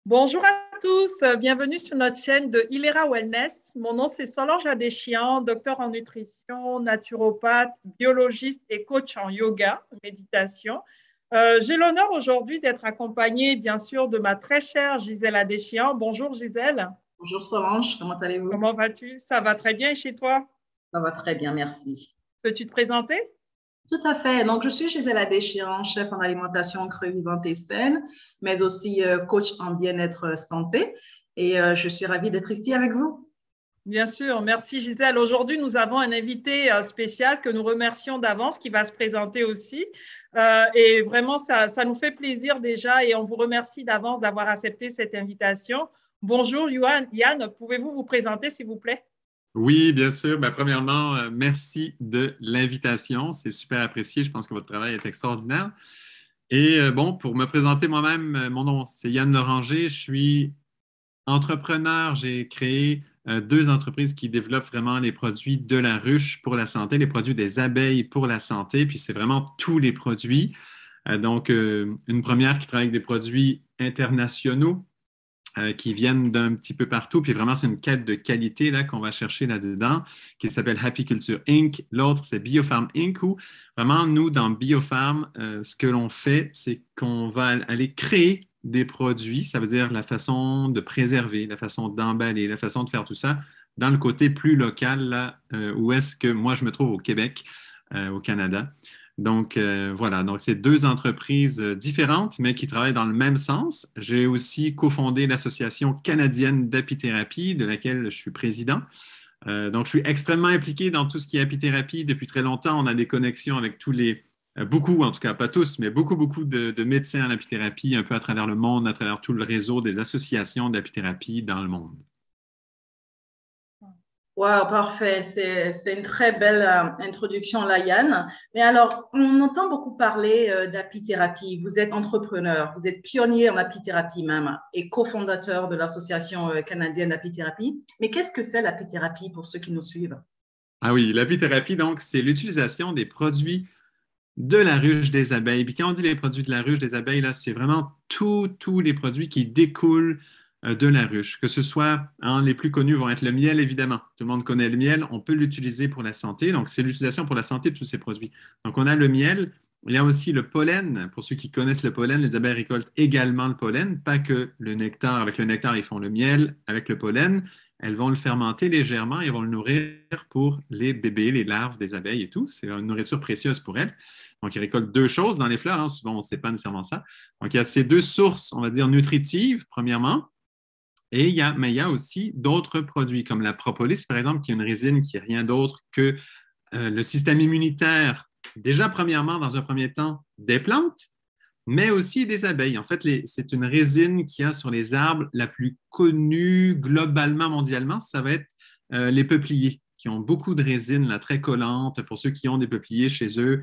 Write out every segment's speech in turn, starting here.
Bonjour à tous, bienvenue sur notre chaîne de Ilera Wellness. Mon nom c'est Solange Adéchian, docteur en nutrition, naturopathe, biologiste et coach en yoga, méditation. J'ai l'honneur aujourd'hui d'être accompagnée bien sûr de ma très chère Gisèle Adéchian. Bonjour Gisèle. Bonjour Solange, comment allez-vous? Comment vas-tu? Ça va très bien et chez toi? Ça va très bien, merci. Peux-tu te présenter? Tout à fait. Donc, je suis Gisèle Adéchian, chef en alimentation crue vivante et saine, mais aussi coach en bien-être santé. Et je suis ravie d'être ici avec vous. Bien sûr, merci Gisèle. Aujourd'hui, nous avons un invité spécial que nous remercions d'avance qui va se présenter aussi. Et vraiment, ça nous fait plaisir déjà et on vous remercie d'avance d'avoir accepté cette invitation. Bonjour Yann, pouvez-vous vous présenter s'il vous plaît? Oui, bien sûr. Premièrement, merci de l'invitation. C'est super apprécié. Je pense que votre travail est extraordinaire. Et bon, pour me présenter moi-même, mon nom, c'est Yann Loranger. Je suis entrepreneur. J'ai créé deux entreprises qui développent vraiment les produits de la ruche pour la santé, les produits des abeilles pour la santé. Puis c'est vraiment tous les produits. Une première qui travaille avec des produits internationaux qui viennent d'un petit peu partout. Puis vraiment, c'est une quête de qualité là, qu'on va chercher là-dedans, qui s'appelle Happy Culture Inc. L'autre, c'est Biofarm Inc. Où vraiment, nous, dans Biofarm, ce que l'on fait, c'est qu'on va aller créer des produits. Ça veut dire la façon de préserver, la façon d'emballer, la façon de faire tout ça dans le côté plus local, là, où est-ce que moi, je me trouve au Québec, au Canada. Voilà, donc c'est deux entreprises différentes, mais qui travaillent dans le même sens. J'ai aussi cofondé l'Association canadienne d'apithérapie, de laquelle je suis président. Donc, je suis extrêmement impliqué dans tout ce qui est apithérapie depuis très longtemps. On a des connexions avec beaucoup, en tout cas pas tous, mais beaucoup de médecins en apithérapie un peu à travers le monde, à travers tout le réseau des associations d'apithérapie dans le monde. Wow, parfait. C'est une très belle introduction, là, Yann. Mais alors, on entend beaucoup parler d'apithérapie. Vous êtes entrepreneur, vous êtes pionnier en apithérapie même et cofondateur de l'Association canadienne d'apithérapie. Mais qu'est-ce que c'est l'apithérapie pour ceux qui nous suivent? Ah oui, l'apithérapie, donc, c'est l'utilisation des produits de la ruche des abeilles. Puis quand on dit les produits de la ruche des abeilles, là, c'est vraiment tous les produits qui découlent de la ruche. Que ce soit, les plus connus vont être le miel, évidemment. Tout le monde connaît le miel. On peut l'utiliser pour la santé. Donc, c'est l'utilisation pour la santé de tous ces produits. Donc, on a le miel. Il y a aussi le pollen. Pour ceux qui connaissent le pollen, les abeilles récoltent également le pollen, pas que le nectar. Avec le nectar, ils font le miel. Avec le pollen, elles vont le fermenter légèrement et vont le nourrir pour les bébés, les larves des abeilles et tout. C'est une nourriture précieuse pour elles. Donc, ils récoltent deux choses dans les fleurs. Souvent, on ne sait pas nécessairement ça. Donc, il y a ces deux sources, on va dire, nutritives, premièrement. Mais il y a aussi d'autres produits, comme la propolis, par exemple, qui est une résine qui n'est rien d'autre que le système immunitaire, déjà, premièrement, dans un premier temps, des plantes, mais aussi des abeilles. En fait, c'est une résine qui a sur les arbres la plus connue globalement, mondialement. Ça va être les peupliers, qui ont beaucoup de résine là, très collante. Pour ceux qui ont des peupliers chez eux,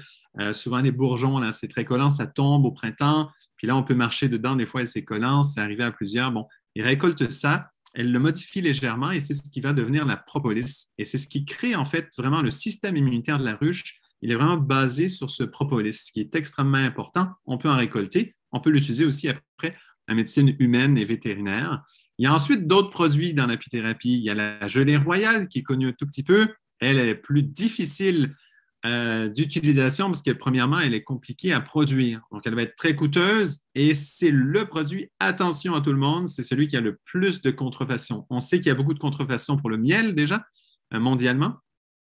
souvent les bourgeons, là, c'est très collant, ça tombe au printemps. Puis là, on peut marcher dedans, des fois, et c'est collant, c'est arrivé à plusieurs. Bon, ils récoltent ça, elles le modifient légèrement et c'est ce qui va devenir la propolis. Et c'est ce qui crée en fait vraiment le système immunitaire de la ruche. Il est vraiment basé sur ce propolis, ce qui est extrêmement important. On peut en récolter. On peut l'utiliser aussi après en médecine humaine et vétérinaire. Il y a ensuite d'autres produits dans l'apithérapie. Il y a la gelée royale qui est connue un tout petit peu. Elle est plus difficile d'utilisation parce que, premièrement, elle est compliquée à produire. Donc, elle va être très coûteuse et c'est le produit, attention à tout le monde, c'est celui qui a le plus de contrefaçon. On sait qu'il y a beaucoup de contrefaçon pour le miel déjà, mondialement.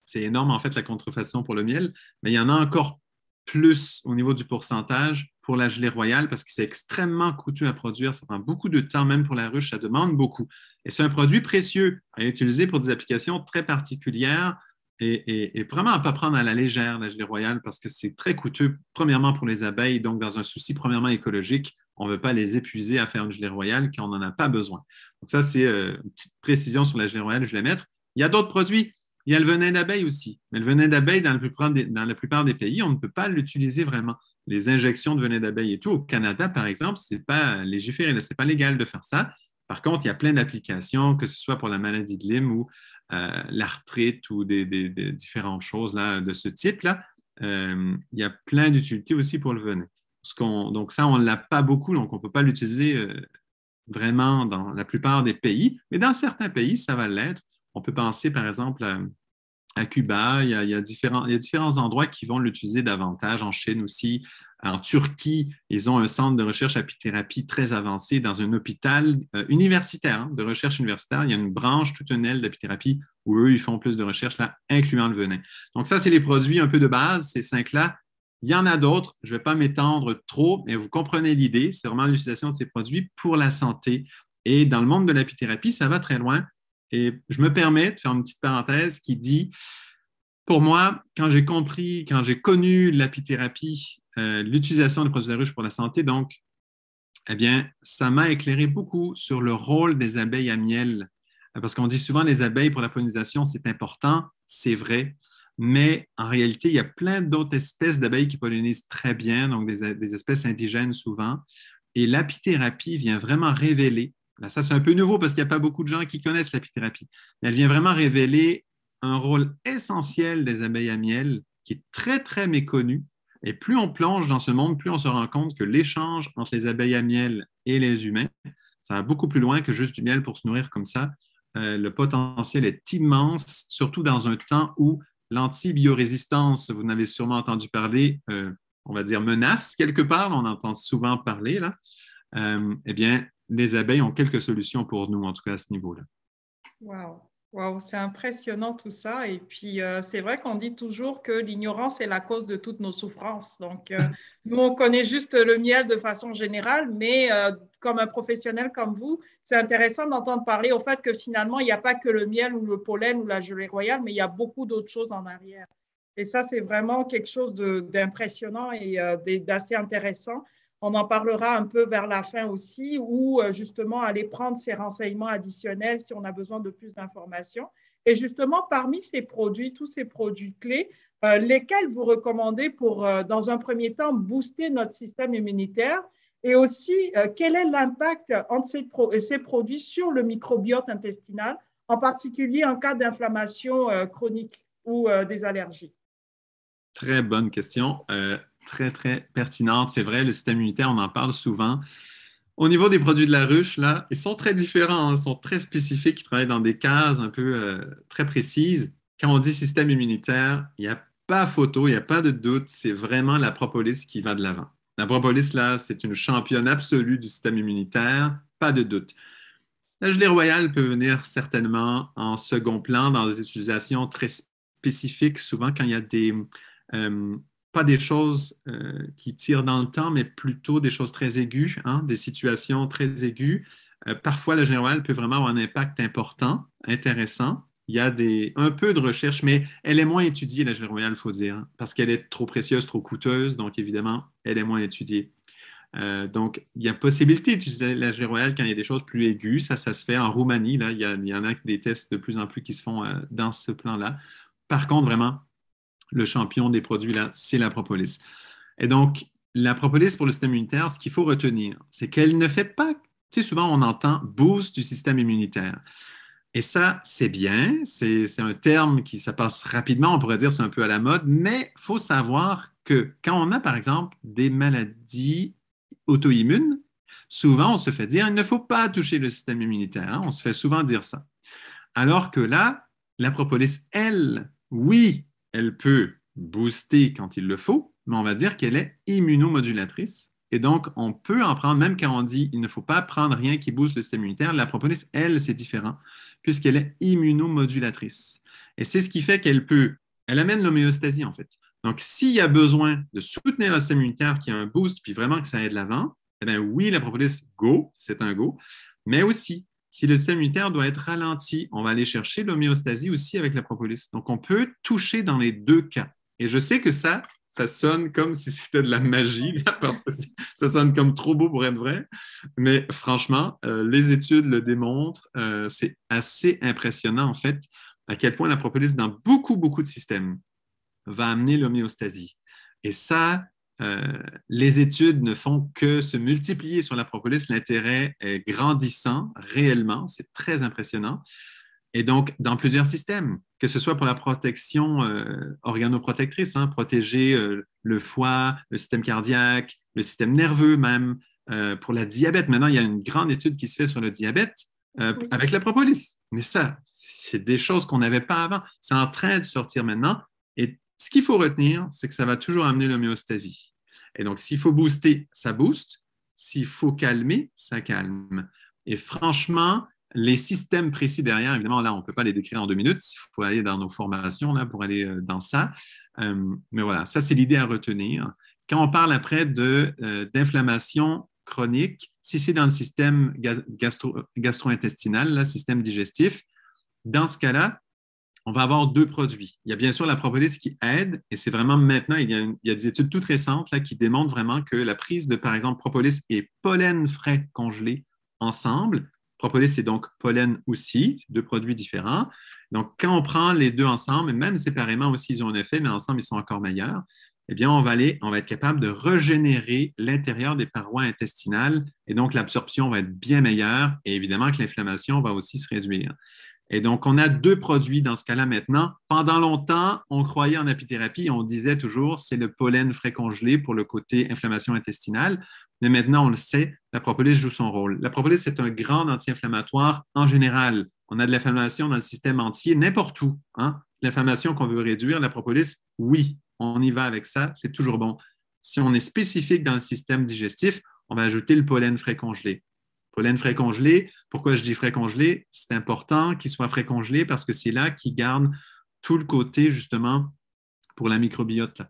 C'est énorme, en fait, la contrefaçon pour le miel, mais il y en a encore plus au niveau du pourcentage pour la gelée royale parce que c'est extrêmement coûteux à produire. Ça prend beaucoup de temps, même pour la ruche, ça demande beaucoup. Et c'est un produit précieux à utiliser pour des applications très particulières et vraiment à ne pas prendre à la légère la gelée royale parce que c'est très coûteux, premièrement pour les abeilles, donc dans un souci premièrement écologique, on ne veut pas les épuiser à faire une gelée royale quand on n'en a pas besoin. Donc ça, c'est une petite précision sur la gelée royale, je vais la mettre. Il y a d'autres produits. Il y a le venin d'abeille aussi. Mais le venin d'abeille, dans la plupart des pays, on ne peut pas l'utiliser vraiment. Les injections de venin d'abeille et tout, au Canada, par exemple, ce n'est pas légiféré, ce n'est pas légal de faire ça. Par contre, il y a plein d'applications, que ce soit pour la maladie de Lyme ou l'arthrite ou des différentes choses là, de ce type-là. Il y a plein d'utilités aussi pour le venin. Donc ça, on ne l'a pas beaucoup, donc on ne peut pas l'utiliser vraiment dans la plupart des pays, mais dans certains pays, ça va l'être. On peut penser, par exemple, à Cuba, il y a différents endroits qui vont l'utiliser davantage. En Chine aussi, en Turquie, ils ont un centre de recherche apithérapie très avancé dans un hôpital universitaire, de recherche universitaire. Il y a une branche, toute une aile d'apithérapie où eux, ils font plus de recherche là, incluant le venin. Donc ça, c'est les produits un peu de base, ces 5-là. Il y en a d'autres, je ne vais pas m'étendre trop, mais vous comprenez l'idée, c'est vraiment l'utilisation de ces produits pour la santé. Et dans le monde de l'apithérapie, ça va très loin. Et je me permets de faire une petite parenthèse qui dit, pour moi, quand j'ai connu l'apithérapie, l'utilisation des produits de la ruche pour la santé, donc, eh bien, ça m'a éclairé beaucoup sur le rôle des abeilles à miel. Parce qu'on dit souvent les abeilles pour la pollinisation, c'est important, c'est vrai, mais en réalité, il y a plein d'autres espèces d'abeilles qui pollinisent très bien, donc des espèces indigènes souvent. Et l'apithérapie vient vraiment révéler. Là, ça, c'est un peu nouveau parce qu'il n'y a pas beaucoup de gens qui connaissent l'apithérapie. Mais elle vient vraiment révéler un rôle essentiel des abeilles à miel qui est très, très méconnu. Et plus on plonge dans ce monde, plus on se rend compte que l'échange entre les abeilles à miel et les humains, ça va beaucoup plus loin que juste du miel pour se nourrir comme ça. Le potentiel est immense, surtout dans un temps où l'antibiorésistance, vous en avez sûrement entendu parler, on va dire menace quelque part, on entend souvent parler là. Eh bien, les abeilles ont quelques solutions pour nous, en tout cas à ce niveau-là. Wow. Wow, c'est impressionnant tout ça. Et puis, c'est vrai qu'on dit toujours que l'ignorance est la cause de toutes nos souffrances. Donc, nous, on connaît juste le miel de façon générale, mais comme un professionnel comme vous, c'est intéressant d'entendre parler au fait que finalement, il n'y a pas que le miel ou le pollen ou la gelée royale, mais il y a beaucoup d'autres choses en arrière. Et ça, c'est vraiment quelque chose d'impressionnant et d'assez intéressant. On en parlera un peu vers la fin aussi, ou justement aller prendre ces renseignements additionnels si on a besoin de plus d'informations. Et justement, parmi ces produits, tous ces produits clés, lesquels vous recommandez pour, dans un premier temps, booster notre système immunitaire? Et aussi, quel est l'impact entre ces produits sur le microbiote intestinal, en particulier en cas d'inflammation chronique ou des allergies? Très bonne question. Très, très pertinente. C'est vrai, le système immunitaire, on en parle souvent. Au niveau des produits de la ruche, là, ils sont très différents, hein, ils sont très spécifiques, ils travaillent dans des cases un peu très précises. Quand on dit système immunitaire, il n'y a pas photo, il n'y a pas de doute, c'est vraiment la propolis qui va de l'avant. La propolis, là, c'est une championne absolue du système immunitaire, pas de doute. La gelée royale peut venir certainement en second plan dans des utilisations très spécifiques, souvent quand il y a pas des choses qui tirent dans le temps, mais plutôt des choses très aiguës, hein, des situations très aiguës. Parfois, la gelée royale peut vraiment avoir un impact important, intéressant. Il y a un peu de recherche, mais elle est moins étudiée, la gelée royale, il faut dire, hein, parce qu'elle est trop précieuse, trop coûteuse, donc évidemment, elle est moins étudiée. Donc, il y a possibilité d'utiliser la gelée royale quand il y a des choses plus aiguës. Ça se fait en Roumanie. Là, il y en a des tests de plus en plus qui se font dans ce plan-là. Par contre, vraiment, le champion des produits, là, c'est la propolis. Et donc, la propolis pour le système immunitaire, ce qu'il faut retenir, c'est qu'elle ne fait pas, tu sais, souvent on entend boost du système immunitaire. Et ça, c'est bien, c'est un terme ça passe rapidement, on pourrait dire c'est un peu à la mode, mais il faut savoir que quand on a, par exemple, des maladies auto-immunes, souvent on se fait dire il ne faut pas toucher le système immunitaire, hein, on se fait souvent dire ça. Alors que là, la propolis, elle, oui, elle peut booster quand il le faut, mais on va dire qu'elle est immunomodulatrice. Et donc, on peut en prendre, même quand on dit il ne faut pas prendre rien qui booste le système immunitaire, la propolis, elle, c'est différent, puisqu'elle est immunomodulatrice. Et c'est ce qui fait elle amène l'homéostasie, en fait. Donc, s'il y a besoin de soutenir le système immunitaire qui a un boost, puis vraiment que ça aide l'avant, eh bien oui, la propolis, go, c'est un go, mais aussi, si le système immunitaire doit être ralenti, on va aller chercher l'homéostasie aussi avec la propolis. Donc, on peut toucher dans les deux cas. Et je sais que ça sonne comme si c'était de la magie, là, parce que ça sonne comme trop beau pour être vrai. Mais franchement, les études le démontrent. C'est assez impressionnant, en fait, à quel point la propolis, dans beaucoup, beaucoup de systèmes, va amener l'homéostasie. Et ça, les études ne font que se multiplier sur la propolis. L'intérêt est grandissant réellement. C'est très impressionnant. Et donc, dans plusieurs systèmes, que ce soit pour la protection organoprotectrice, hein, protéger le foie, le système cardiaque, le système nerveux même, pour le diabète. Maintenant, il y a une grande étude qui se fait sur le diabète avec la propolis. Mais ça, c'est des choses qu'on n'avait pas avant. C'est en train de sortir maintenant. Et ce qu'il faut retenir, c'est que ça va toujours amener l'homéostasie. Et donc, s'il faut booster, ça booste. S'il faut calmer, ça calme. Et franchement, les systèmes précis derrière, évidemment, là, on ne peut pas les décrire en 2 minutes. Il faut aller dans nos formations là, pour aller dans ça. Mais voilà, ça, c'est l'idée à retenir. Quand on parle après d'inflammation chronique, si c'est dans le système gastro-intestinal, le système digestif, dans ce cas-là, on va avoir 2 produits. Il y a bien sûr la propolis qui aide, et c'est vraiment maintenant, il y a des études toutes récentes là, qui démontrent vraiment que la prise de, par exemple, propolis et pollen frais congelé ensemble, propolis c'est donc pollen aussi, c'est 2 produits différents. Donc, quand on prend les 2 ensemble, et même séparément aussi, ils ont un effet, mais ensemble, ils sont encore meilleurs, eh bien, on va être capable de régénérer l'intérieur des parois intestinales, et donc l'absorption va être bien meilleure, et évidemment que l'inflammation va aussi se réduire. Et donc, on a 2 produits dans ce cas-là maintenant. Pendant longtemps, on croyait en apithérapie, on disait toujours c'est le pollen frais congelé pour le côté inflammation intestinale. Mais maintenant, on le sait, la propolis joue son rôle. La propolis, c'est un grand anti-inflammatoire en général. On a de l'inflammation dans le système entier, n'importe où. Hein? L'inflammation qu'on veut réduire, la propolis, oui, on y va avec ça, c'est toujours bon. Si on est spécifique dans le système digestif, on va ajouter le pollen frais congelé. Pollen frais congelé, pourquoi je dis frais congelé? C'est important qu'il soit frais congelé parce que c'est là qu'il garde tout le côté, justement, pour la microbiote.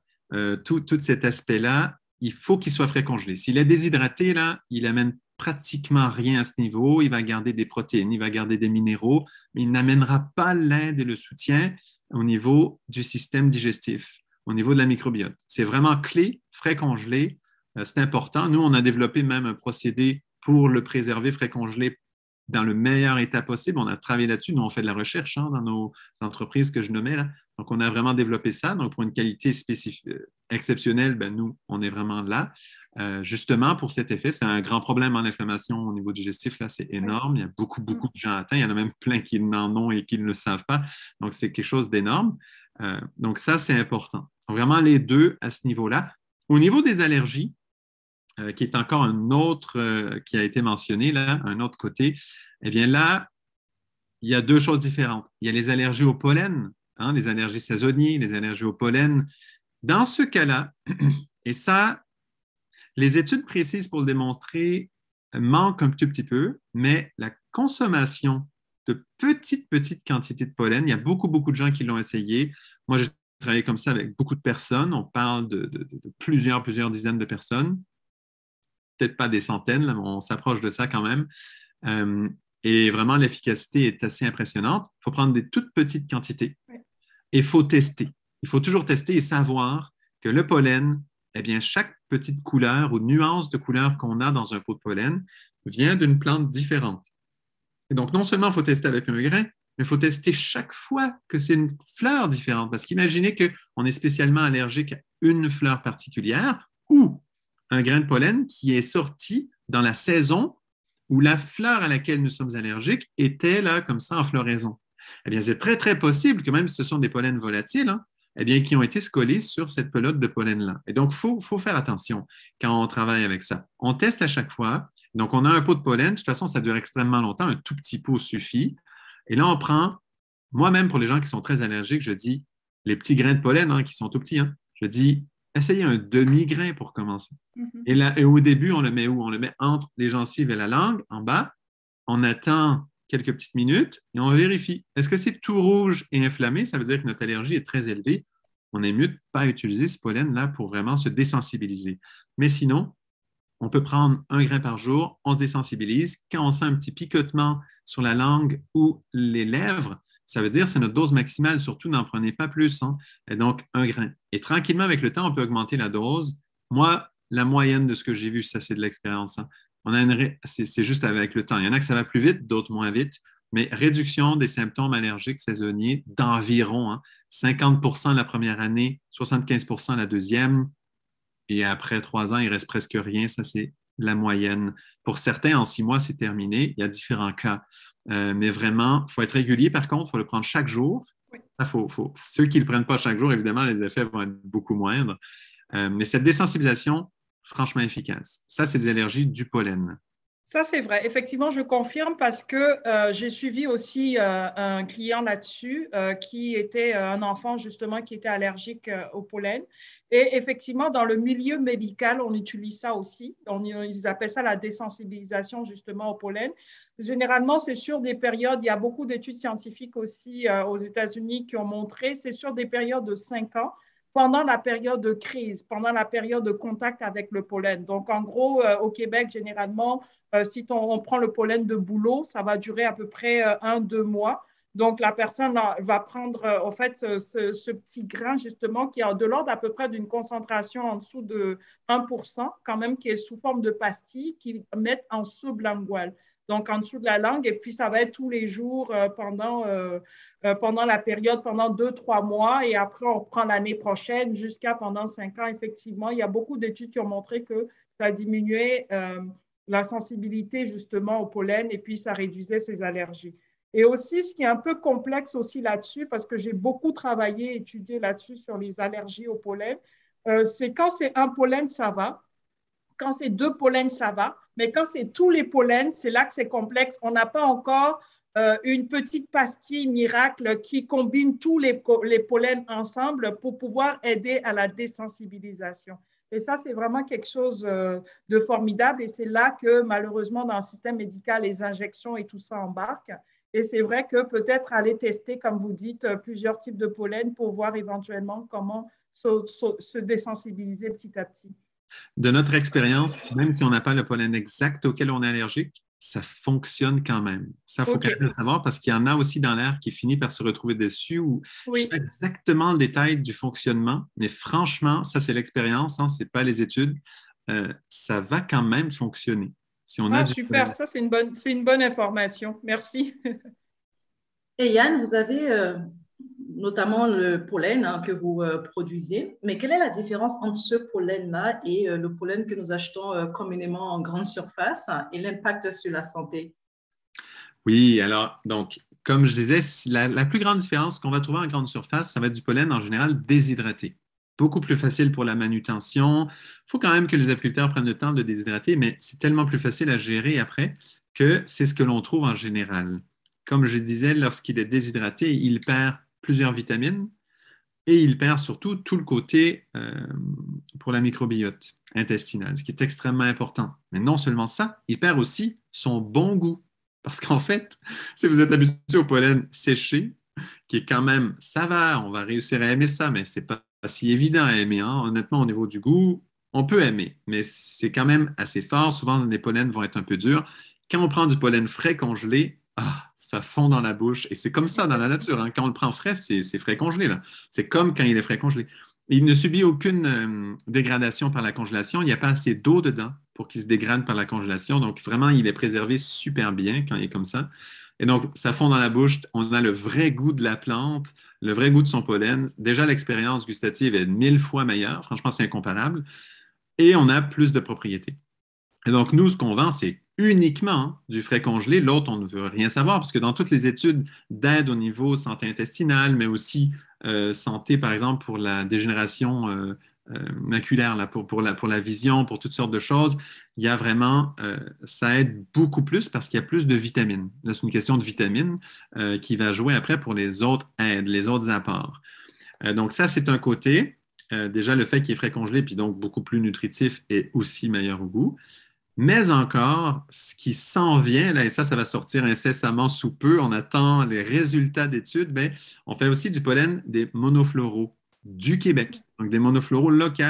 Tout cet aspect-là, il faut qu'il soit frais congelé. S'il est déshydraté, là, il n'amène pratiquement rien à ce niveau. Il va garder des protéines, il va garder des minéraux, mais il n'amènera pas l'aide et le soutien au niveau du système digestif, au niveau de la microbiote. C'est vraiment clé, frais congelé. C'est important. Nous, on a développé même un procédé pour le préserver frais congelé dans le meilleur état possible. On a travaillé là-dessus. Nous, on fait de la recherche dans nos entreprises que je nommais là. Donc, on a vraiment développé ça. Donc, pour une qualité exceptionnelle, nous, on est vraiment là. Justement, pour cet effet, c'est un grand problème en inflammation au niveau digestif. Là, c'est énorme. Il y a beaucoup de gens atteints. Il y en a même plein qui n'en ont et qui ne le savent pas. Donc, c'est quelque chose d'énorme. Donc, ça, c'est important. Vraiment, les 2 à ce niveau-là. Au niveau des allergies, qui est encore un autre qui a été mentionné, là, un autre côté, eh bien là, il y a 2 choses différentes. Il y a les allergies au pollen, les allergies saisonnières, les allergies au pollen. Dans ce cas-là, et ça, les études précises pour le démontrer manquent un tout petit peu, mais la consommation de petites quantités de pollen, il y a beaucoup de gens qui l'ont essayé. Moi, j'ai travaillé comme ça avec beaucoup de personnes. On parle de plusieurs dizaines de personnes. Peut-être pas des centaines, là, mais on s'approche de ça quand même. Et vraiment, l'efficacité est assez impressionnante. Il faut prendre des toutes petites quantités et il faut tester. Il faut toujours tester et savoir que le pollen, eh bien, chaque petite couleur ou nuance de couleur qu'on a dans un pot de pollen vient d'une plante différente. Et donc, non seulement il faut tester avec un grain, mais il faut tester chaque fois que c'est une fleur différente. Parce qu'imaginez qu'on est spécialement allergique à une fleur particulière ou un grain de pollen qui est sorti dans la saison où la fleur à laquelle nous sommes allergiques était là, comme ça, en floraison. Eh bien, c'est très possible que même si ce sont des pollens volatiles, eh bien, qui ont été collés sur cette pelote de pollen-là. Et donc, il faut faire attention quand on travaille avec ça. On teste à chaque fois. Donc, on a un pot de pollen. De toute façon, ça dure extrêmement longtemps. Un tout petit pot suffit. Et là, on prend, moi-même, pour les gens qui sont très allergiques, je dis, les petits grains de pollen qui sont tout petits, je dis, essayez un demi-grain pour commencer. Et au début, on le met où? On le met entre les gencives et la langue, en bas. On attend quelques petites minutes et on vérifie. Est-ce que c'est tout rouge et inflammé? Ça veut dire que notre allergie est très élevée. On est mieux de ne pas utiliser ce pollen-là pour vraiment se désensibiliser. Mais sinon, on peut prendre un grain par jour, on se désensibilise. Quand on sent un petit picotement sur la langue ou les lèvres, ça veut dire que c'est notre dose maximale. Surtout, n'en prenez pas plus. Et donc, un grain. Et tranquillement, avec le temps, on peut augmenter la dose. Moi, la moyenne de ce que j'ai vu, ça, c'est de l'expérience. C'est juste avec le temps. Il y en a que ça va plus vite, d'autres moins vite. Mais réduction des symptômes allergiques saisonniers d'environ 50% la première année, 75% la deuxième. Et après 3 ans, il ne reste presque rien. Ça, c'est la moyenne. Pour certains, en 6 mois, c'est terminé. Il y a différents cas. Mais vraiment, il faut être régulier. Par contre, il faut le prendre chaque jour. Ceux qui ne le prennent pas chaque jour, évidemment, les effets vont être beaucoup moindres. Mais cette désensibilisation, franchement efficaces. Ça, c'est des allergies du pollen. Ça, c'est vrai. Effectivement, je confirme parce que j'ai suivi aussi un client là-dessus qui était un enfant justement qui était allergique au pollen. Et effectivement, dans le milieu médical, on utilise ça aussi. Ils appellent ça la désensibilisation justement au pollen. Généralement, c'est sur des périodes, il y a beaucoup d'études scientifiques aussi aux États-Unis qui ont montré, c'est sur des périodes de 5 ans pendant la période de crise, pendant la période de contact avec le pollen. Donc, en gros, au Québec, généralement, si on prend le pollen de bouleau, ça va durer à peu près 1-2 mois. Donc, la personne va prendre, en fait, ce petit grain, justement, qui est de l'ordre à peu près d'une concentration en dessous de 1%, quand même, qui est sous forme de pastille, qu'ils mettent en sublingual. Donc, en dessous de la langue, et puis ça va être tous les jours pendant la période, pendant 2-3 mois, et après, on prend l'année prochaine jusqu'à pendant 5 ans. Effectivement, il y a beaucoup d'études qui ont montré que ça diminuait la sensibilité justement au pollen et puis ça réduisait ses allergies. Et aussi, ce qui est un peu complexe aussi là-dessus, parce que j'ai beaucoup travaillé, étudié là-dessus sur les allergies au pollen, c'est quand c'est un pollen, ça va. Quand c'est 2 pollens, ça va. Mais quand c'est tous les pollens, c'est là que c'est complexe. On n'a pas encore une petite pastille miracle qui combine tous les pollens ensemble pour pouvoir aider à la désensibilisation. Et ça, c'est vraiment quelque chose de formidable. Et c'est là que, malheureusement, dans le système médical, les injections et tout ça embarquent. Et c'est vrai que peut-être aller tester, comme vous dites, plusieurs types de pollen pour voir éventuellement comment se désensibiliser petit à petit. De notre expérience, même si on n'a pas le pollen exact auquel on est allergique, ça fonctionne quand même. Ça, il faut quand même le savoir parce qu'il y en a aussi dans l'air qui finit par se retrouver dessus ou je sais pas exactement le détail du fonctionnement, mais franchement, ça, c'est l'expérience, hein, ce n'est pas les études. Ça va quand même fonctionner. Si on a super, pollen. Ça, c'est une bonne information. Merci. Et Yann, vous avez notamment le pollen que vous produisez, mais quelle est la différence entre ce pollen-là et le pollen que nous achetons communément en grande surface et l'impact sur la santé? Oui, alors, donc, comme je disais, la plus grande différence qu'on va trouver en grande surface, ça va être du pollen en général déshydraté. Beaucoup plus facile pour la manutention. Il faut quand même que les apiculteurs prennent le temps de le déshydrater, mais c'est tellement plus facile à gérer après que c'est ce que l'on trouve en général. Comme je disais, lorsqu'il est déshydraté, il perd plusieurs vitamines et il perd surtout tout le côté pour la microbiote intestinale, ce qui est extrêmement important. Mais non seulement ça, il perd aussi son bon goût. Parce qu'en fait, si vous êtes habitué au pollen séché, qui est quand même, ça va, on va réussir à aimer ça, mais ce n'est pas si évident à aimer. Hein. Honnêtement, au niveau du goût, on peut aimer, mais c'est quand même assez fort. Souvent, les pollens vont être un peu durs. Quand on prend du pollen frais congelé, ça fond dans la bouche. Et c'est comme ça dans la nature. Hein. Quand on le prend frais, c'est frais congelé. C'est comme quand il est frais congelé. Il ne subit aucune dégradation par la congélation. Il n'y a pas assez d'eau dedans pour qu'il se dégrade par la congélation. Donc, vraiment, il est préservé super bien quand il est comme ça. Et donc, ça fond dans la bouche. On a le vrai goût de la plante, le vrai goût de son pollen. Déjà, l'expérience gustative est 1000 fois meilleure. Franchement, c'est incomparable. Et on a plus de propriétés. Et donc, nous, ce qu'on vend, c'est uniquement du frais congelé. L'autre, on ne veut rien savoir parce que dans toutes les études d'aide au niveau santé intestinale, mais aussi santé, par exemple, pour la dégénération maculaire, là, pour la vision, pour toutes sortes de choses, il y a vraiment, ça aide beaucoup plus parce qu'il y a plus de vitamines. Là, c'est une question de vitamines qui va jouer après pour les autres aides, les autres apports. Donc, ça, c'est un côté. Déjà, le fait qu'il est frais congelé, puis donc beaucoup plus nutritif et aussi meilleur au goût. Mais encore, ce qui s'en vient, là, et ça va sortir incessamment sous peu, on attend les résultats d'études, bien, on fait aussi du pollen des monofloraux du Québec. Donc, des monofloraux locaux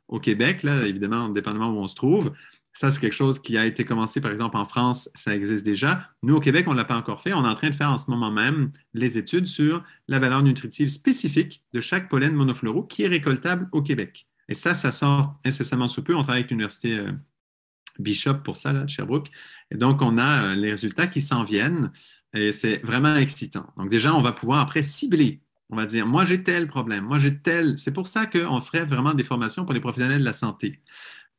au Québec, là, évidemment, dépendamment où on se trouve. Ça, c'est quelque chose qui a été commencé, par exemple, en France, ça existe déjà. Nous, au Québec, on ne l'a pas encore fait. On est en train de faire en ce moment même les études sur la valeur nutritive spécifique de chaque pollen monofloraux qui est récoltable au Québec. Et ça sort incessamment sous peu. On travaille avec l'Université Bishop pour ça, là, de Sherbrooke. Et donc, on a les résultats qui s'en viennent et c'est vraiment excitant. Donc, déjà, on va pouvoir après cibler. On va dire, moi, j'ai tel problème, moi, j'ai tel. C'est pour ça qu'on ferait vraiment des formations pour les professionnels de la santé.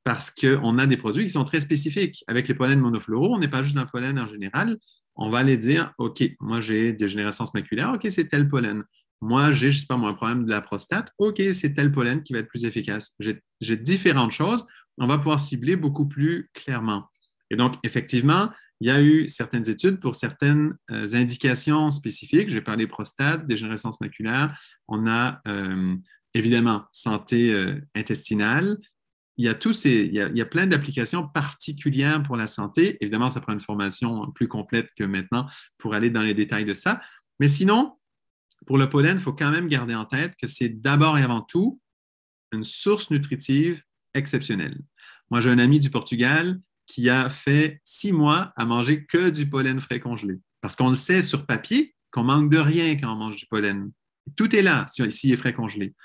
Parce qu'on a des produits qui sont très spécifiques. Avec les pollens monofloraux, on n'est pas juste dans le pollen en général. On va aller dire, OK, moi, j'ai dégénérescence maculaire, OK, c'est tel pollen. Moi, j'ai, je ne sais pas moi, un problème de la prostate, OK, c'est tel pollen qui va être plus efficace. J'ai différentes choses on va pouvoir cibler beaucoup plus clairement. Et donc, effectivement, il y a eu certaines études pour certaines indications spécifiques. J'ai parlé prostate, dégénérescence maculaire. On a évidemment santé intestinale. Il y a plein d'applications particulières pour la santé. Évidemment, ça prend une formation plus complète que maintenant pour aller dans les détails de ça. Mais sinon, pour le pollen, il faut quand même garder en tête que c'est d'abord et avant tout une source nutritive exceptionnelle. Moi, j'ai un ami du Portugal qui a fait 6 mois à manger que du pollen frais congelé. Parce qu'on le sait sur papier qu'on manque de rien quand on mange du pollen. Tout est là s'il est frais congelé.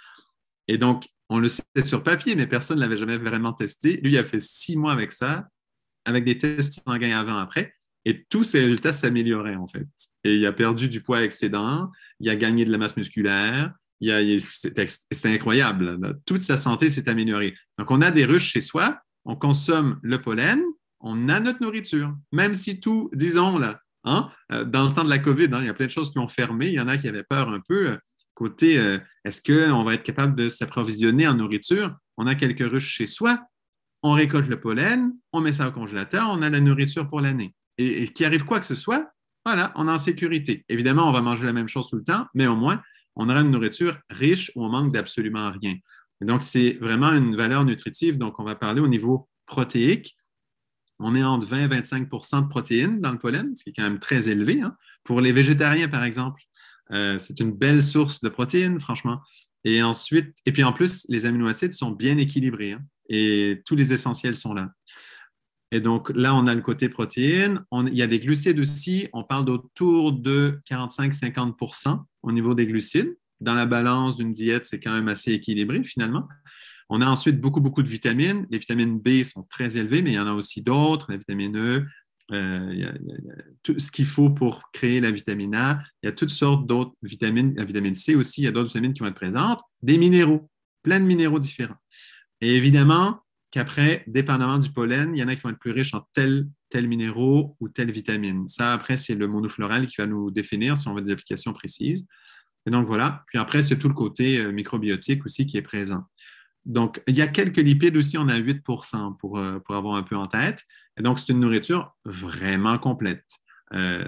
Et donc, on le sait sur papier, mais personne ne l'avait jamais vraiment testé. Lui, il a fait 6 mois avec ça, avec des tests sanguins avant-après, et tous ses résultats s'amélioraient en fait. Et il a perdu du poids avec ses dents, il a gagné de la masse musculaire, c'était incroyable. Toute sa santé s'est améliorée. Donc, on a des ruches chez soi, on consomme le pollen, on a notre nourriture. Même si tout, disons, là, dans le temps de la COVID, il y a plein de choses qui ont fermé, il y en a qui avaient peur un peu. Côté, est-ce qu'on va être capable de s'approvisionner en nourriture? On a quelques ruches chez soi, on récolte le pollen, on met ça au congélateur, on a la nourriture pour l'année. Et qu'il arrive quoi que ce soit, voilà, on est en sécurité. Évidemment, on va manger la même chose tout le temps, mais au moins, on aura une nourriture riche où on manque d'absolument rien. Et donc, c'est vraiment une valeur nutritive. Donc, on va parler au niveau protéique. On est entre 20 et 25 de protéines dans le pollen, ce qui est quand même très élevé. Pour les végétariens, par exemple, c'est une belle source de protéines, franchement. Et puis en plus, les aminoacides sont bien équilibrés et tous les essentiels sont là. Et donc là, on a le côté protéines. Il y a des glucides aussi. On parle d'autour de 45-50 au niveau des glucides. Dans la balance d'une diète, c'est quand même assez équilibré finalement. On a ensuite beaucoup, beaucoup de vitamines. Les vitamines B sont très élevées, mais il y en a aussi d'autres, la vitamine E. Il y a tout ce qu'il faut pour créer la vitamine A. Il y a toutes sortes d'autres vitamines. La vitamine C aussi, il y a d'autres vitamines qui vont être présentes. Des minéraux, plein de minéraux différents. Et évidemment qu'après, dépendamment du pollen, il y en a qui vont être plus riches en tel minéraux ou telle vitamine. Ça, après, c'est le monofloral qui va nous définir si on veut des applications précises. Et donc, voilà. Puis après, c'est tout le côté microbiotique aussi qui est présent. Donc, il y a quelques lipides aussi, on a 8 pour avoir un peu en tête. Et donc, c'est une nourriture vraiment complète.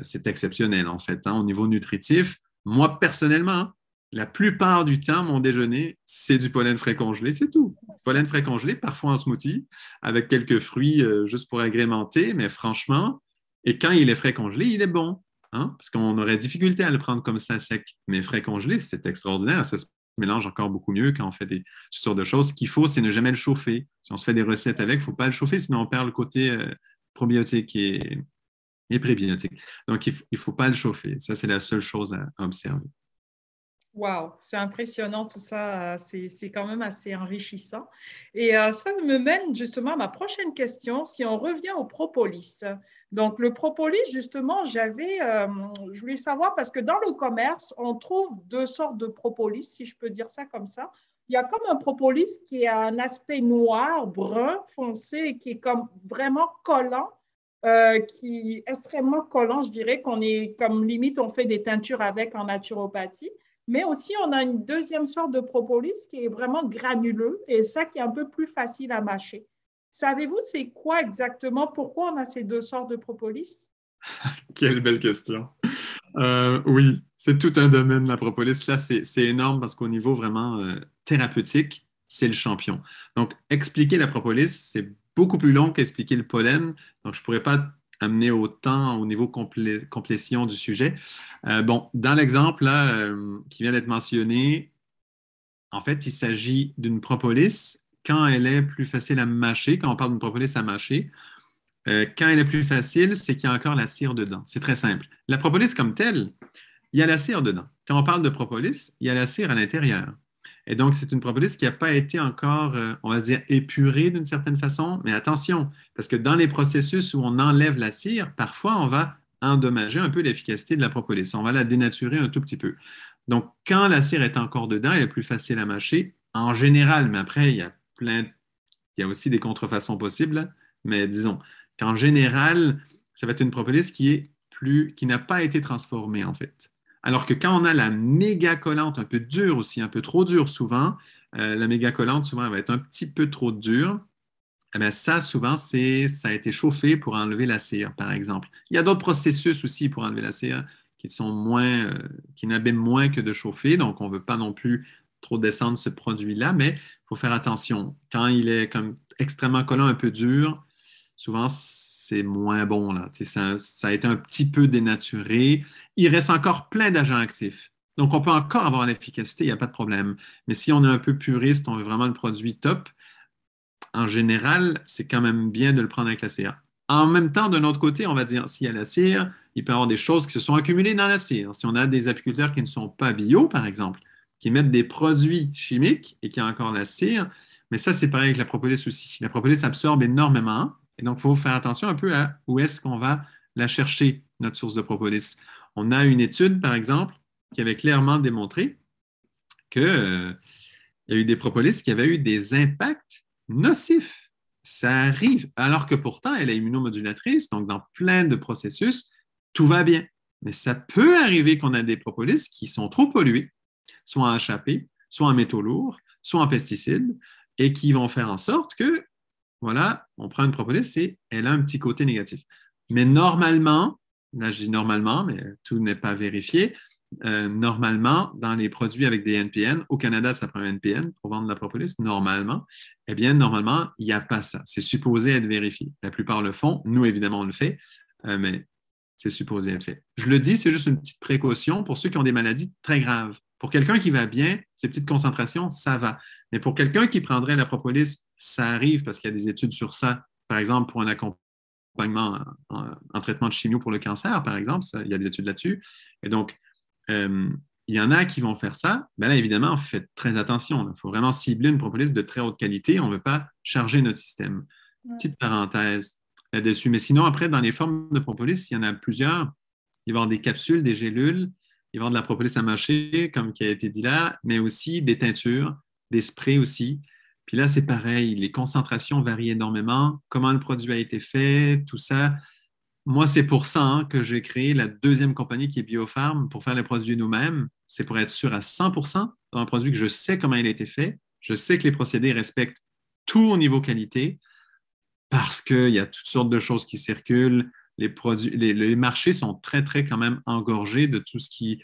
C'est exceptionnel, en fait, au niveau nutritif. Moi, personnellement, la plupart du temps, mon déjeuner, c'est du pollen frais congelé, c'est tout. Pollen frais congelé, parfois en smoothie, avec quelques fruits juste pour agrémenter, mais franchement, et quand il est frais congelé, il est bon. Parce qu'on aurait difficulté à le prendre comme ça sec. Mais frais congelé, c'est extraordinaire. Ça se mélange encore beaucoup mieux quand on fait toutes sortes de choses. Ce qu'il faut, c'est ne jamais le chauffer. Si on se fait des recettes avec, il ne faut pas le chauffer, sinon on perd le côté probiotique et prébiotique. Donc, il ne faut pas le chauffer. Ça, c'est la seule chose à observer. Wow, c'est impressionnant tout ça, c'est quand même assez enrichissant. Et ça me mène justement à ma prochaine question, si on revient au propolis. Donc le propolis, justement, je voulais savoir, parce que dans le commerce, on trouve 2 sortes de propolis, si je peux dire ça comme ça. Il y a comme un propolis qui a un aspect noir, brun, foncé, et qui est comme vraiment collant, qui est extrêmement collant, je dirais qu'on est comme limite, on fait des teintures avec en naturopathie. Mais aussi, on a une deuxième sorte de propolis qui est vraiment granuleux et ça qui est un peu plus facile à mâcher. Savez-vous c'est quoi exactement? Pourquoi on a ces 2 sortes de propolis? Quelle belle question. Oui, c'est tout un domaine, la propolis. Là, c'est énorme parce qu'au niveau vraiment thérapeutique, c'est le champion. Donc, expliquer la propolis, c'est beaucoup plus long qu'expliquer le pollen. Donc, je ne pourrais pas amener autant au niveau complétion du sujet. Bon, dans l'exemple là, qui vient d'être mentionné, en fait, il s'agit d'une propolis quand elle est plus facile à mâcher. Quand on parle d'une propolis à mâcher, quand elle est plus facile, c'est qu'il y a encore la cire dedans. C'est très simple. La propolis comme telle, il y a la cire dedans. Quand on parle de propolis, il y a la cire à l'intérieur. Et donc, c'est une propolis qui n'a pas été encore, on va dire, épurée d'une certaine façon. Mais attention, parce que dans les processus où on enlève la cire, parfois, on va endommager un peu l'efficacité de la propolis. On va la dénaturer un tout petit peu. Donc, quand la cire est encore dedans, elle est plus facile à mâcher en général. Mais après, il y a aussi des contrefaçons possibles. Mais disons qu'en général, ça va être une propolis qui n'a pas été transformée, en fait. Alors que quand on a la méga collante, un peu dure aussi, un peu trop dure souvent, la méga collante, souvent, elle va être un petit peu trop dure. Eh bien, ça, souvent, ça a été chauffé pour enlever la cire, par exemple. Il y a d'autres processus aussi pour enlever la cire qui sont qui n'abîment moins que de chauffer. Donc, on ne veut pas non plus trop descendre ce produit-là, mais il faut faire attention. Quand il est comme extrêmement collant, un peu dur, souvent, c'est moins bon, là. Tu sais, ça a été un petit peu dénaturé. Il reste encore plein d'agents actifs. Donc, on peut encore avoir l'efficacité, il n'y a pas de problème. Mais si on est un peu puriste, on veut vraiment le produit top, en général, c'est quand même bien de le prendre avec la cire. En même temps, d'un autre côté, on va dire, s'il y a la cire, il peut y avoir des choses qui se sont accumulées dans la cire. Si on a des apiculteurs qui ne sont pas bio, par exemple, qui mettent des produits chimiques et qui ont encore la cire, mais ça, c'est pareil avec la propolis aussi. La propolis absorbe énormément, et donc il faut faire attention un peu à où est-ce qu'on va la chercher, notre source de propolis. On a une étude, par exemple, qui avait clairement démontré qu'il y a eu des propolis qui avaient eu des impacts nocif. Ça arrive, alors que pourtant, elle est immunomodulatrice, donc dans plein de processus, tout va bien. Mais ça peut arriver qu'on a des propolis qui sont trop pollués, soit en HAP, soit en métaux lourds, soit en pesticides, et qui vont faire en sorte que, voilà, on prend une propolis et elle a un petit côté négatif. Mais normalement, là je dis normalement, mais tout n'est pas vérifié, normalement, dans les produits avec des NPN, au Canada, ça prend un NPN pour vendre de la propolis, normalement, eh bien, normalement, il n'y a pas ça. C'est supposé être vérifié. La plupart le font. Nous, évidemment, on le fait, mais c'est supposé être fait. Je le dis, c'est juste une petite précaution pour ceux qui ont des maladies très graves. Pour quelqu'un qui va bien, ces petites concentrations, ça va. Mais pour quelqu'un qui prendrait la propolis, ça arrive parce qu'il y a des études sur ça. Par exemple, pour un accompagnement en traitement de chimio pour le cancer, par exemple, il y a des études là-dessus. Et donc, il y en a qui vont faire ça. Bien là, évidemment, faites très attention. Il faut vraiment cibler une propolis de très haute qualité. On ne veut pas charger notre système. Petite parenthèse là-dessus. Mais sinon, après, dans les formes de propolis, il y en a plusieurs. Il va y avoir des capsules, des gélules. Il va y avoir de la propolis à mâcher, comme qui a été dit là, mais aussi des teintures, des sprays aussi. Puis là, c'est pareil. Les concentrations varient énormément. Comment le produit a été fait, tout ça. Moi, c'est pour ça que j'ai créé la deuxième compagnie qui est Biofarm pour faire les produits nous-mêmes. C'est pour être sûr à 100% d'un produit que je sais comment il a été fait. Je sais que les procédés respectent tout au niveau qualité parce qu'il y a toutes sortes de choses qui circulent. Les marchés sont très, très quand même engorgés de tout ce qui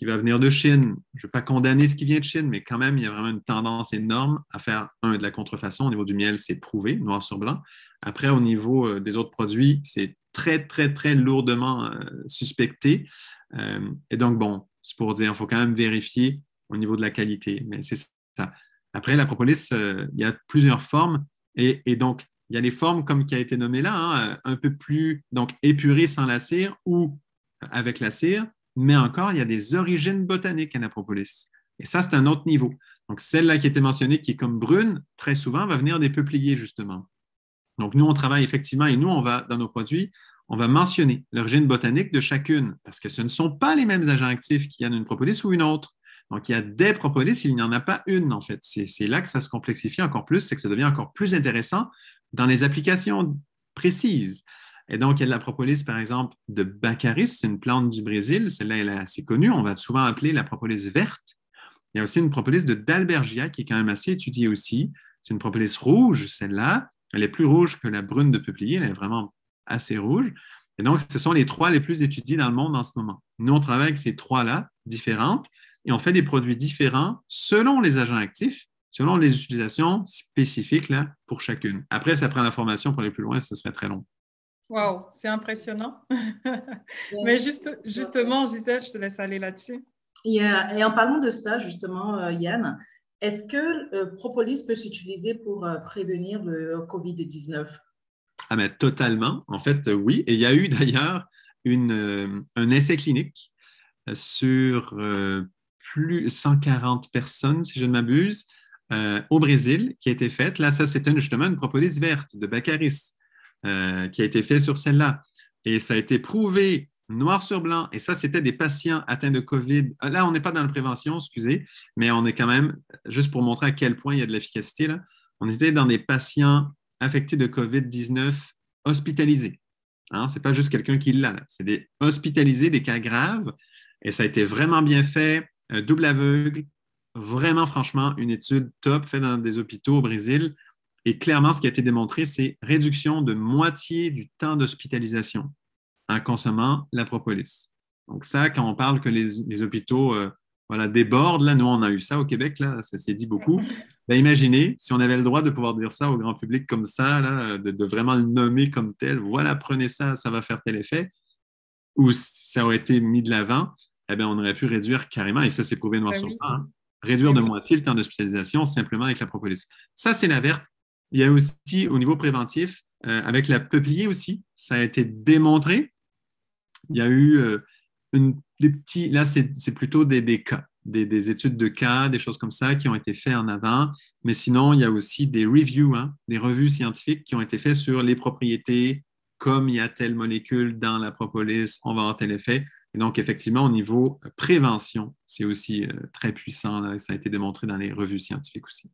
va venir de Chine. Je ne veux pas condamner ce qui vient de Chine, mais quand même, il y a vraiment une tendance énorme à faire, de la contrefaçon. Au niveau du miel, c'est prouvé, noir sur blanc. Après, au niveau des autres produits, c'est très, très, très lourdement suspecté. Et donc, bon, c'est pour dire, il faut quand même vérifier au niveau de la qualité. Mais c'est ça. Après, la propolis, il y a plusieurs formes. Et donc, il y a les formes comme qui a été nommé là, un peu plus donc épurées sans la cire ou avec la cire. Mais encore, il y a des origines botaniques à la propolis. Et ça, c'est un autre niveau. Donc, celle-là qui a été mentionnée, qui est comme brune, très souvent, va venir des peupliers, justement. Donc, nous, on travaille effectivement et nous, on va, dans nos produits, on va mentionner l'origine botanique de chacune parce que ce ne sont pas les mêmes agents actifs qu'il y a dans une propolis ou une autre. Donc, il y a des propolis, il n'y en a pas une, en fait. C'est là que ça se complexifie encore plus, c'est que ça devient encore plus intéressant dans les applications précises. Et donc, il y a de la propolis, par exemple, de Baccharis, c'est une plante du Brésil. Celle-là, elle est assez connue. On va souvent appeler la propolis verte. Il y a aussi une propolis de Dalbergia qui est quand même assez étudiée aussi. C'est une propolis rouge, celle-là. Elle est plus rouge que la brune de peuplier. Elle est vraiment assez rouge. Et donc, ce sont les trois les plus étudiés dans le monde en ce moment. Nous, on travaille avec ces trois-là, différentes, et on fait des produits différents selon les agents actifs, selon les utilisations spécifiques là, pour chacune. Après, ça prend la formation pour aller plus loin, ce serait très long. Wow, c'est impressionnant. Mais justement, Gisèle, je te laisse aller là-dessus. Et en parlant de ça, justement, Yann, est-ce que propolis peut s'utiliser pour prévenir le COVID-19? Ah ben, totalement. En fait, oui. Et il y a eu d'ailleurs un essai clinique sur plus de 140 personnes, si je ne m'abuse, au Brésil, qui a été faite. Là, ça, c'était justement une propolis verte de Baccharis qui a été fait sur celle-là. Et ça a été prouvé noir sur blanc. Et ça, c'était des patients atteints de COVID. Là, on n'est pas dans la prévention, excusez, mais on est quand même, juste pour montrer à quel point il y a de l'efficacité, là, on était dans des patients affectés de COVID-19 hospitalisés. Hein? Ce n'est pas juste quelqu'un qui l'a, c'est des hospitalisés, des cas graves. Et ça a été vraiment bien fait, double aveugle, vraiment, franchement, une étude top faite dans des hôpitaux au Brésil. Et clairement, ce qui a été démontré, c'est réduction de moitié du temps d'hospitalisation en consommant la propolis. Donc ça, quand on parle que les hôpitaux voilà, débordent, là, nous, on a eu ça au Québec, là, ça s'est dit beaucoup. Ben, imaginez, si on avait le droit de pouvoir dire ça au grand public comme ça, là, de vraiment le nommer comme tel, voilà, prenez ça, ça va faire tel effet, ou si ça aurait été mis de l'avant, eh bien, on aurait pu réduire carrément, et ça, c'est prouvé noir sur blanc, hein, réduire de moitié le temps d'hospitalisation simplement avec la propolis. Ça, c'est la verte. Il y a aussi, au niveau préventif, avec la peuplier aussi, ça a été démontré. Il y a eu des petits, là, c'est plutôt des cas, des études de cas, des choses comme ça qui ont été faites en avant. Mais sinon, il y a aussi des reviews, hein, des revues scientifiques qui ont été faites sur les propriétés, comme il y a telle molécule dans la propolis, on va avoir tel effet. Et donc, effectivement, au niveau prévention, c'est aussi très puissant. Là, ça a été démontré dans les revues scientifiques aussi.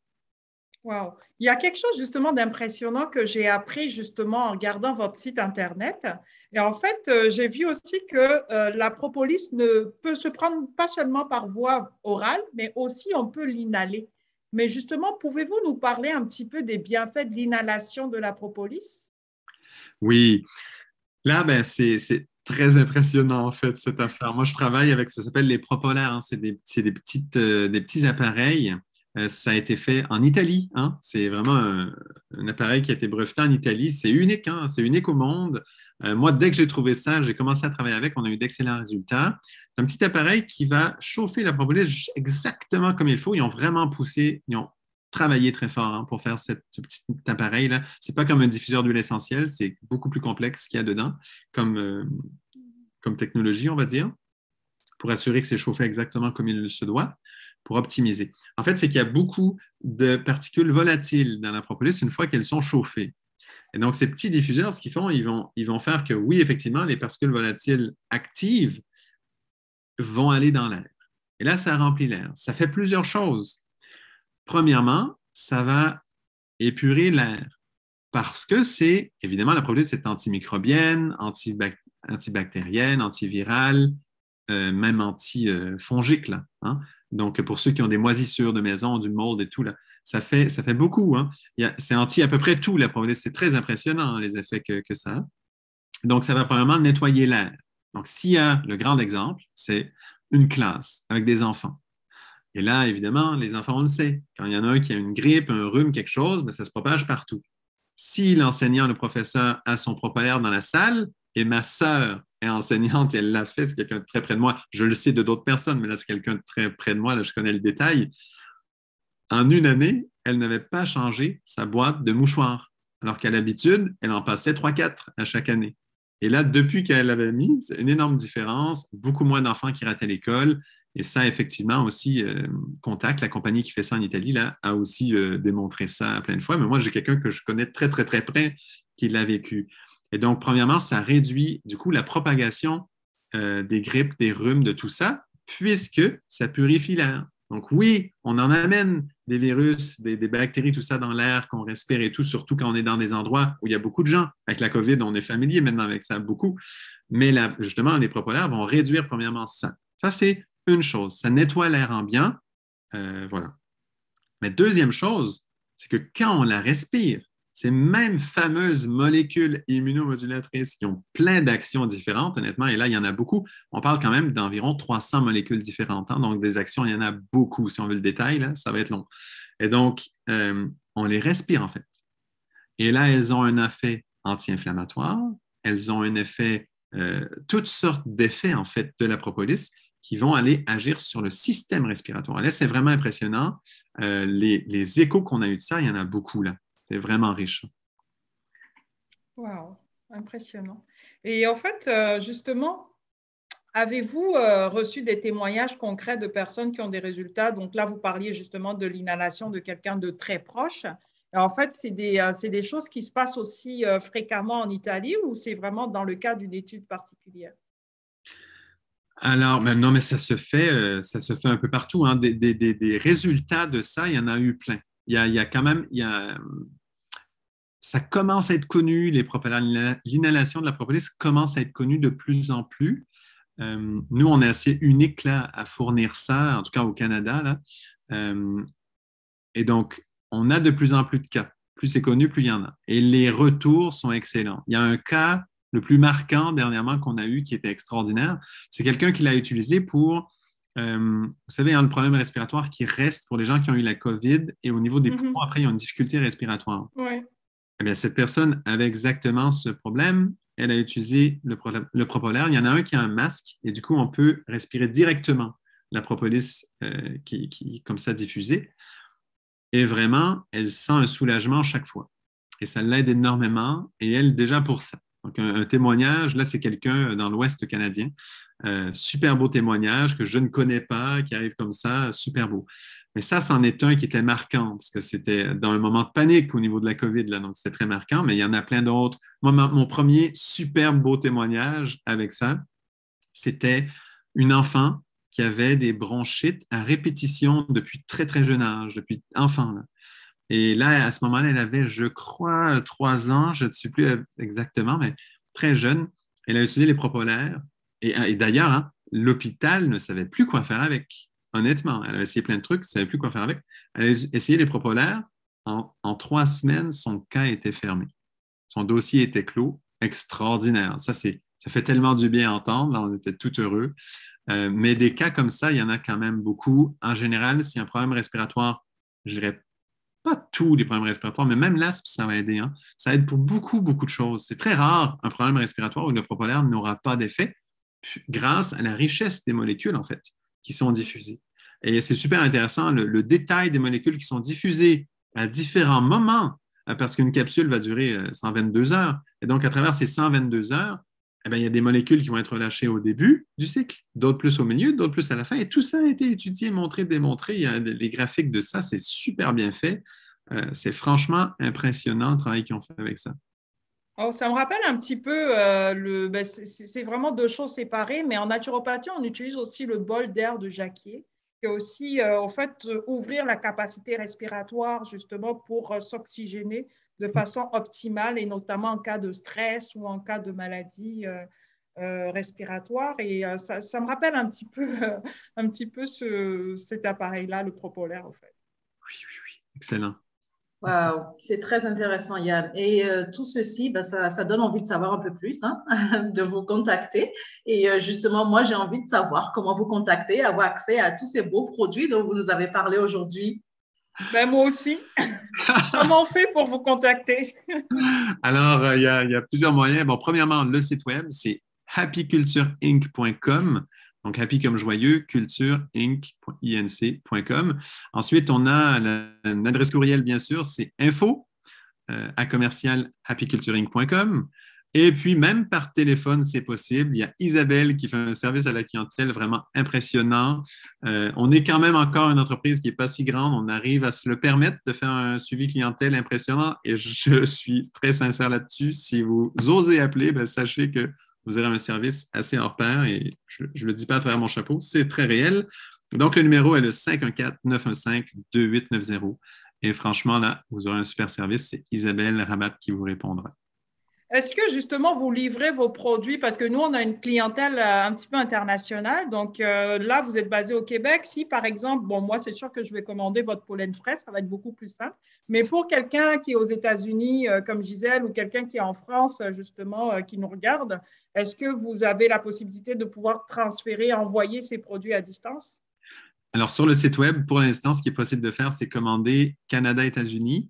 Wow. Il y a quelque chose justement d'impressionnant que j'ai appris justement en regardant votre site Internet. Et en fait, j'ai vu aussi que la propolis ne peut se prendre pas seulement par voie orale, mais aussi on peut l'inhaler. Mais justement, pouvez-vous nous parler un petit peu des bienfaits de l'inhalation de la propolis? Oui. Là, ben, c'est très impressionnant, en fait, cette affaire. Moi, je travaille avec, ça s'appelle les propolaires, hein. C'est des petits appareils. Ça a été fait en Italie, hein. C'est vraiment un appareil qui a été breveté en Italie. C'est unique, hein. C'est unique au monde. Moi, dès que j'ai trouvé ça, j'ai commencé à travailler avec. On a eu d'excellents résultats. C'est un petit appareil qui va chauffer la propolis exactement comme il faut. Ils ont vraiment poussé, ils ont travaillé très fort, hein, pour faire ce petit appareil-là. Ce n'est pas comme un diffuseur d'huile essentielle, c'est beaucoup plus complexe ce qu'il y a dedans comme technologie, on va dire, pour assurer que c'est chauffé exactement comme il se doit, pour optimiser. En fait, c'est qu'il y a beaucoup de particules volatiles dans la propolis une fois qu'elles sont chauffées. Et donc, ces petits diffuseurs, ce qu'ils font, ils vont faire que, oui, effectivement, les particules volatiles actives vont aller dans l'air. Et là, ça remplit l'air. Ça fait plusieurs choses. Premièrement, ça va épurer l'air parce que c'est, évidemment, la propolis est antimicrobienne, antibactérienne, antivirale, même antifongique, là, hein? Donc, pour ceux qui ont des moisissures de maison, du mold et tout, là, ça fait beaucoup, hein? C'est anti à peu près tout, la propolis. C'est très impressionnant, hein, les effets que ça a. Donc, ça va probablement nettoyer l'air. Donc, s'il y a le grand exemple, c'est une classe avec des enfants. Et là, évidemment, les enfants, on le sait. Quand il y en a un qui a une grippe, un rhume, quelque chose, bien, ça se propage partout. Si l'enseignant, le professeur, a son propolaire dans la salle, et ma sœur est enseignante et elle l'a fait, c'est quelqu'un de très près de moi, je le sais de d'autres personnes, mais là, c'est quelqu'un de très près de moi, là, je connais le détail. En une année, elle n'avait pas changé sa boîte de mouchoirs, alors qu'à l'habitude, elle en passait 3-4 à chaque année. Et là, depuis qu'elle l'avait mis, c'est une énorme différence, beaucoup moins d'enfants qui rataient l'école. Et ça, effectivement, aussi, Contact, la compagnie qui fait ça en Italie, là, a aussi démontré ça plein de fois. Mais moi, j'ai quelqu'un que je connais très, très, très près qui l'a vécu. Et donc, premièrement, ça réduit, du coup, la propagation des grippes, des rhumes, de tout ça, puisque ça purifie l'air. Donc, oui, on en amène des virus, des bactéries, tout ça dans l'air qu'on respire et tout, surtout quand on est dans des endroits où il y a beaucoup de gens. Avec la COVID, on est familier maintenant avec ça, beaucoup. Mais là, justement, les propolaires vont réduire, premièrement, ça. Ça, c'est une chose. Ça nettoie l'air ambiant. Voilà. Mais deuxième chose, c'est que quand on la respire, ces mêmes fameuses molécules immunomodulatrices qui ont plein d'actions différentes, honnêtement, et là, il y en a beaucoup. On parle quand même d'environ 300 molécules différentes, hein, donc des actions, il y en a beaucoup. Si on veut le détail, là, ça va être long. Et donc, on les respire, en fait. Et là, elles ont un effet anti-inflammatoire, elles ont un effet, toutes sortes d'effets, en fait, de la propolis qui vont aller agir sur le système respiratoire. Là, c'est vraiment impressionnant. Les échos qu'on a eu de ça, il y en a beaucoup, là. C'est vraiment riche. Wow, impressionnant. Et en fait, justement, avez-vous reçu des témoignages concrets de personnes qui ont des résultats? Donc là, vous parliez justement de l'inhalation de quelqu'un de très proche. Et en fait, c'est des choses qui se passent aussi fréquemment en Italie ou c'est vraiment dans le cas d'une étude particulière? Alors, non, mais ça se fait un peu partout, hein. Des résultats de ça, il y en a eu plein. Il y a quand même, ça commence à être connu, l'inhalation de la propolis commence à être connue de plus en plus. Nous, on est assez unique là, à fournir ça, en tout cas au Canada, là. Et donc, on a de plus en plus de cas. plus c'est connu, plus il y en a. Et les retours sont excellents. Il y a un cas le plus marquant dernièrement qu'on a eu qui était extraordinaire. C'est quelqu'un qui l'a utilisé pour, vous savez, le problème respiratoire qui reste pour les gens qui ont eu la COVID et au niveau des poumons, après, ils ont une difficulté respiratoire. Ouais. Eh bien, cette personne avait exactement ce problème. Elle a utilisé le propolaire. Il y en a un qui a un masque et du coup, on peut respirer directement la propolis qui est comme ça diffusée. Et vraiment, elle sent un soulagement chaque fois. Et ça l'aide énormément. Et elle, déjà pour ça. Donc, un témoignage, là, c'est quelqu'un dans l'Ouest canadien. Super beau témoignage que je ne connais pas, qui arrive comme ça, super beau. Mais ça, c'en est un qui était marquant, parce que c'était dans un moment de panique au niveau de la COVID, là, donc c'était très marquant, mais il y en a plein d'autres. Moi, mon premier super beau témoignage avec ça, c'était une enfant qui avait des bronchites à répétition depuis très, très jeune âge, depuis enfant. Là. Et là, à ce moment-là, elle avait, je crois, 3 ans, je ne sais plus exactement, mais très jeune. Elle a utilisé les propolaires. Et d'ailleurs, hein, l'hôpital ne savait plus quoi faire avec. Honnêtement, elle a essayé plein de trucs, ne savait plus quoi faire avec. Elle a essayé les propolaires. En 3 semaines, son cas était fermé. Son dossier était clos. Extraordinaire. Ça fait tellement du bien à entendre. Là, on était tout heureux. Mais des cas comme ça, il y en a quand même beaucoup. En général, s'il y a un problème respiratoire, je dirais pas tous les problèmes respiratoires, mais même l'asthme, ça va aider. Hein. Ça aide pour beaucoup, beaucoup de choses. C'est très rare un problème respiratoire où le propolaire n'aura pas d'effet grâce à la richesse des molécules, en fait, qui sont diffusées. Et c'est super intéressant, le détail des molécules qui sont diffusées à différents moments, parce qu'une capsule va durer 122 heures. Et donc, à travers ces 122 heures, eh bien, il y a des molécules qui vont être relâchées au début du cycle, d'autres plus au milieu, d'autres plus à la fin. Et tout ça a été étudié, montré, démontré. Il y a les graphiques de ça, c'est super bien fait. C'est franchement impressionnant le travail qu'ils ont fait avec ça. Oh, ça me rappelle un petit peu, c'est vraiment 2 choses séparées, mais en naturopathie, on utilise aussi le bol d'air de Jacquier, qui est aussi, en fait, ouvrir la capacité respiratoire justement pour s'oxygéner de façon optimale, et notamment en cas de stress ou en cas de maladie respiratoire. Et ça me rappelle un petit peu cet appareil-là, le propolaire, en fait. Oui. Excellent. Wow, c'est très intéressant, Yann. Et tout ceci, ça donne envie de savoir un peu plus, hein, de vous contacter. Et justement, moi, j'ai envie de savoir comment vous contacter, avoir accès à tous ces beaux produits dont vous nous avez parlé aujourd'hui. Ben, moi aussi. Comment on fait pour vous contacter? Alors, il y a plusieurs moyens. Bon, premièrement, le site web, c'est happycultureinc.com. Donc, happy comme joyeux, cultureinc.com. Ensuite, on a une adresse courriel, bien sûr, c'est info@happycultureinc.com. Et puis, même par téléphone, c'est possible. Il y a Isabelle qui fait un service à la clientèle vraiment impressionnant. On est quand même encore une entreprise qui n'est pas si grande. On arrive à se le permettre de faire un suivi clientèle impressionnant et je suis très sincère là-dessus. Si vous osez appeler, ben, sachez que vous aurez un service assez hors pair et je ne le dis pas à travers mon chapeau, c'est très réel. Donc, le numéro est le 514-915-2890. Et franchement, là, vous aurez un super service. C'est Isabelle Rabat qui vous répondra. Est-ce que justement vous livrez vos produits, parce que nous, on a une clientèle un petit peu internationale, donc là, vous êtes basé au Québec. Si par exemple, bon, moi, c'est sûr que je vais commander votre pollen frais, ça va être beaucoup plus simple, mais pour quelqu'un qui est aux États-Unis, comme Gisèle, ou quelqu'un qui est en France, justement, qui nous regarde, est-ce que vous avez la possibilité de pouvoir transférer, envoyer ces produits à distance? Alors, sur le site web, pour l'instant, ce qui est possible de faire, c'est commander Canada-États-Unis.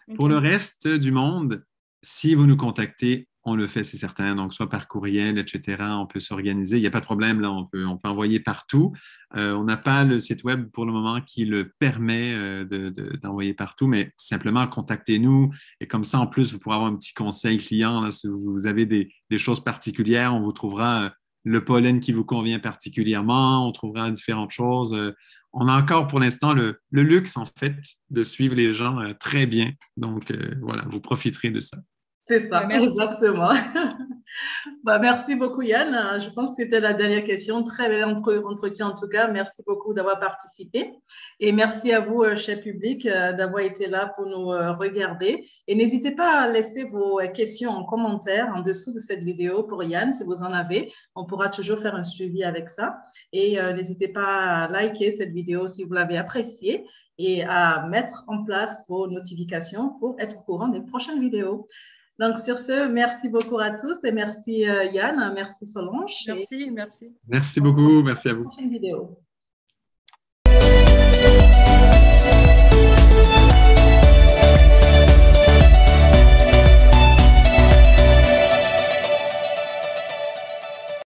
Okay. Pour le reste du monde, si vous nous contactez, on le fait, c'est certain. Donc, soit par courriel, etc., on peut s'organiser. Il n'y a pas de problème, là, on peut envoyer partout. On n'a pas le site web pour le moment qui le permet d'envoyer partout, mais simplement contactez-nous. Et comme ça, en plus, vous pourrez avoir un petit conseil client. Là, si vous avez des choses particulières, on vous trouvera le pollen qui vous convient particulièrement. On trouvera différentes choses. On a encore pour l'instant le luxe, en fait, de suivre les gens très bien. Donc, voilà, vous profiterez de ça. C'est ça, exactement. Merci beaucoup Yann. Je pense que c'était la dernière question. Très bel entretien en tout cas. Merci beaucoup d'avoir participé. Et merci à vous, cher public, d'avoir été là pour nous regarder. Et n'hésitez pas à laisser vos questions en commentaire en dessous de cette vidéo pour Yann, si vous en avez. On pourra toujours faire un suivi avec ça. Et n'hésitez pas à liker cette vidéo si vous l'avez appréciée et à mettre en place vos notifications pour être au courant des prochaines vidéos. Donc, sur ce, merci beaucoup à tous et merci Yann, merci Solange. Merci, merci. Merci beaucoup, merci à vous. Prochaine vidéo.